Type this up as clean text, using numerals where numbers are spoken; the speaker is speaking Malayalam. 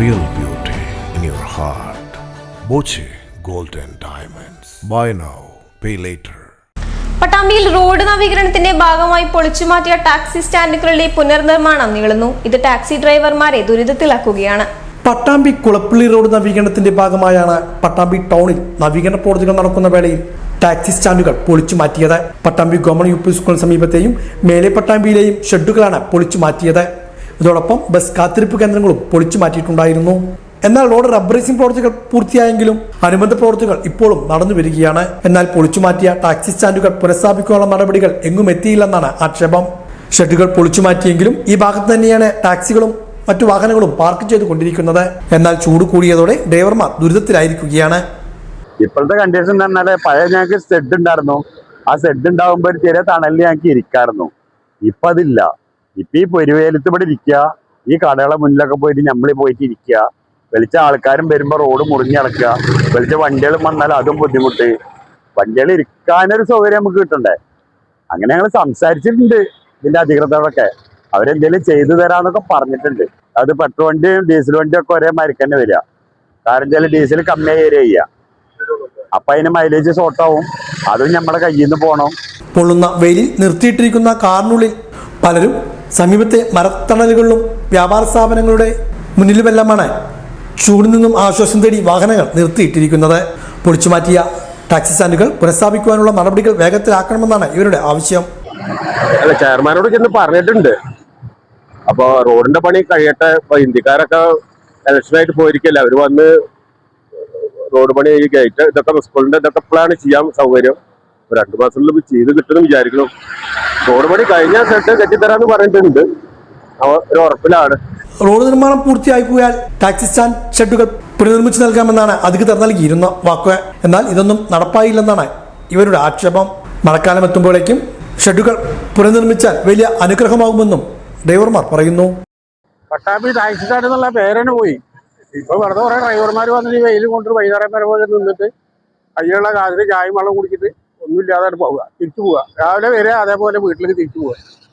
real beauty in your heart. Boche Golden Diamonds. Buy now, pay later. പട്ടാമ്പിയിൽ റോഡ് നവീകരണത്തിന്റെ ഭാഗമായി പൊളിച്ചുമാറ്റിയ ടാക്സി സ്റ്റാൻഡുകളുടെ പുനർനിർമ്മാണം നീളുന്നു. ഇത് ടാക്സി ഡ്രൈവർമാരെ ദുരിതത്തിലാക്കുകയാണ്. പട്ടാമ്പി കുളപ്പള്ളി റോഡ് നവീകരണത്തിന്റെ ഭാഗമായാണ് പട്ടാമ്പി ടൗണിൽ നവീകരണ പ്രവൃത്തികൾ നടക്കുന്ന വേളയിൽ ടാക്സി സ്റ്റാൻഡുകൾ പൊളിച്ചു മാറ്റിയത്. Pattambi government UP. സ്കൂളിന് സമീപത്തെയും മേലെ പട്ടാമ്പിയിലെയും ഷെഡുകളാണ് പൊളിച്ചു മാറ്റിയത്. ഇതോടൊപ്പം ബസ് കാത്തിരിപ്പ് കേന്ദ്രങ്ങളും പൊളിച്ചു മാറ്റിയിട്ടുണ്ടായിരുന്നു. എന്നാൽ റോഡ് റബ്ബറൈസിംഗ് പ്രവൃത്തികൾ പൂർത്തിയായെങ്കിലും അനുബന്ധ പ്രവൃത്തികൾ ഇപ്പോഴും നടന്നു വരികയാണ്. എന്നാൽ പൊളിച്ചു മാറ്റിയ ടാക്സി സ്റ്റാൻഡുകൾ പുനഃസ്ഥാപിക്കാനുള്ള നടപടികൾ എങ്ങും എത്തിയില്ലെന്നാണ് ആക്ഷേപം. ഷെഡുകൾ പൊളിച്ചു മാറ്റിയെങ്കിലും ഈ ഭാഗത്ത് തന്നെയാണ് ടാക്സികളും മറ്റു വാഹനങ്ങളും പാർക്ക് ചെയ്തുകൊണ്ടിരിക്കുന്നത്. എന്നാൽ ചൂട് കൂടിയതോടെ ഡ്രൈവർമാർ ദുരിതത്തിലായിരിക്കുകയാണ്. ഇപ്പോഴത്തെ കണ്ടീഷൻ എന്ന് പറഞ്ഞാല് പഴയ ഞങ്ങൾക്ക് ഷെഡ് ഉണ്ടായിരുന്നു. ആ ഷെഡ് ഉണ്ടാകുമ്പോൾ ഒരു ചെറിയ തണലിൽ ഞങ്ങൾക്ക് ഇരിക്കായിരുന്നു. ഇപ്പൊ അതില്ല. ഇപ്പൊ ഈ പൊരുവേലത്ത് ഇവിടെ ഇരിക്കുക, ഈ കടകളെ മുന്നിലൊക്കെ പോയിട്ട് നമ്മളീ പോയിട്ട് ഇരിക്കുക. വെളിച്ച ആൾക്കാരും വരുമ്പോ റോഡ് മുറിഞ്ഞ് കിടക്കുക. വെളിച്ച വണ്ടികളും വന്നാൽ അതും ബുദ്ധിമുട്ട്. വണ്ടികൾ ഇരിക്കാനൊരു സൗകര്യം നമുക്ക് കിട്ടണ്ടേ. അങ്ങനെ ഞങ്ങൾ സംസാരിച്ചിട്ടുണ്ട് ഇതിന്റെ അധികൃതരോടൊക്കെ. അവരെന്തെങ്കിലും ചെയ്തു തരാന്നൊക്കെ പറഞ്ഞിട്ടുണ്ട്. അത് പെട്രോൾ വണ്ടിയും ഡീസൽ വണ്ടിയും ഒക്കെ ഒരേ മരിക്കന്നെ വരിക. കാരണം വെച്ചാൽ ഡീസൽ കമ്മിയായി വരിക ചെയ്യുക. അപ്പൊ അതിന് മൈലേജ് ഷോർട്ടാവും. അതും നമ്മുടെ കയ്യിൽ നിന്ന് പോകണം. പൊള്ളുന്ന വെയിലിൽ നിർത്തിയിട്ടിരിക്കുന്ന കാറിനുള്ളിൽ പലരും സമീപത്തെ മരത്തണലുകളിലും വ്യാപാര സ്ഥാപനങ്ങളുടെ മുന്നിലുമെല്ലാമാണ് ചൂടിൽ നിന്നും ആശ്വാസം തേടി വാഹനങ്ങൾ നിർത്തിയിട്ടിരിക്കുന്നത്. പൊളിച്ചു മാറ്റിയ ടാക്സി സ്റ്റാൻഡുകൾ പുനഃസ്ഥാപിക്കുവാനുള്ള നടപടികൾ വേഗത്തിലാക്കണമെന്നാണ് ഇവരുടെ ആവശ്യം. അല്ല, ചെയർമാനോട് ചെന്ന് പറഞ്ഞിട്ടുണ്ട്. അപ്പൊ റോഡിന്റെ പണി കഴിയട്ടെ. ഇപ്പൊ ഇന്ത്യക്കാരൊക്കെ ഇലക്ഷനായിട്ട് പോയിരിക്കല്ലേ, അവര് വന്ന് റോഡ് പണി ഈ ഗേറ്റ് ഇതൊക്കെ സ്കൂളിന്റെ ഇതൊക്കെ എപ്പോഴാണ് ചെയ്യാൻ സൗകര്യം. 2 മാസത്തിൽ ചെയ്ത് കിട്ടുമെന്ന് വിചാരിക്കണം. റോഡ് പണി കഴിഞ്ഞാൽ ഷെഡ് കെട്ടിത്തരാന്ന് പറഞ്ഞിട്ടുണ്ട്. ഒരു ഉറപ്പിലാണ്. റോഡ് നിർമ്മാണം പൂർത്തിയാക്കിയാൽ ടാക്സി സ്റ്റാൻഡ് ഷെഡുകൾ പുനർനിർമ്മിച്ചു നൽകാമെന്നാണ് അധികൃതർ നൽകിയിരുന്ന വാക്ക്. എന്നാൽ ഇതൊന്നും നടപ്പായില്ലെന്നാണ് ഇവരുടെ ആക്ഷേപം. മഴക്കാലം എത്തുമ്പോഴേക്കും ഷെഡുകൾ പുനർനിർമ്മിച്ചാൽ വലിയ അനുഗ്രഹമാകുമെന്നും ഡ്രൈവർമാർ പറയുന്നു. പട്ടാമ്പി ടാക്സി സ്റ്റാൻഡ് എന്നുള്ള പേരനെ പോയി. ഇപ്പൊ വെറുതെ കുറെ ഡ്രൈവർമാർ വന്നിട്ട് ഈ വെയിൽ കൊണ്ട് വൈകുന്നേരം വരെ പോലെ നിന്നിട്ട് കയ്യിലുള്ള കാതിന് ചായയും വെള്ളം കുടിച്ചിട്ട് ഒന്നുമില്ലാതെ പോവുക, തിരിച്ചു പോവുക. രാവിലെ വരിക, അതേപോലെ വീട്ടിലേക്ക് തിരിച്ചു പോവുക.